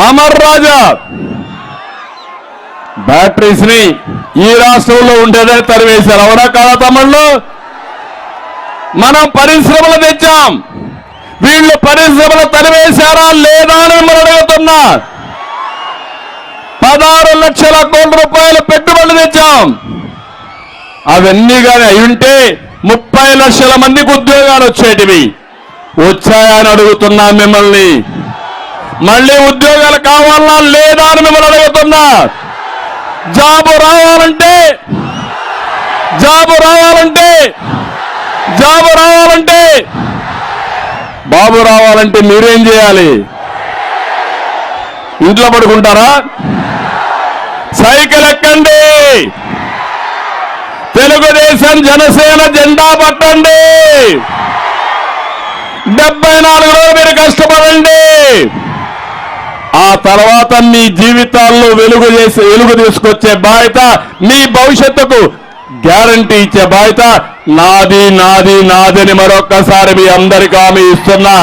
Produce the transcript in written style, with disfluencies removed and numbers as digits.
అమర్ రాజా batteries ని ఈ రాష్ట్రంలో ఉండేదని తరివేశారు. అవునా కాదా తమ్ముళ్ళు? మనం పరిశ్రమలు తెచ్చాం. వీళ్ళు పరిశ్రమలు తరివేశారా లేదా అని మిమ్మల్ని అడుగుతున్నా. 16 లక్షల కోట్ల రూపాయల పెట్టుబడులు తెచ్చాం. అవన్నీ కానీ అయ్యుంటే 30 లక్షల మందికి ఉద్యోగాలు వచ్చేటివి. వచ్చాయని అడుగుతున్నా మిమ్మల్ని. మళ్ళీ ఉద్యోగాలు కావాలా లేదా అని మిమ్మల్ని అడుగుతున్నా. జాబు రావాలంటే బాబు రావాలంటే మీరేం చేయాలి? ఇంట్లో పడుకుంటారా? సైకిల్ ఎక్కండి, తెలుగుదేశం జనసేన జెండా పట్టండి, 74 రోజులు మీరు కష్టపడండి. ఆ తర్వాత మీ జీవితాల్లో వెలుగు తీసుకొచ్చే బాధ్యత, మీ భవిష్యత్తుకు గ్యారంటీ ఇచ్చే బాధ్యత నాది అని మరొక్కసారి మీ అందరికీ హామీ ఇస్తున్నా.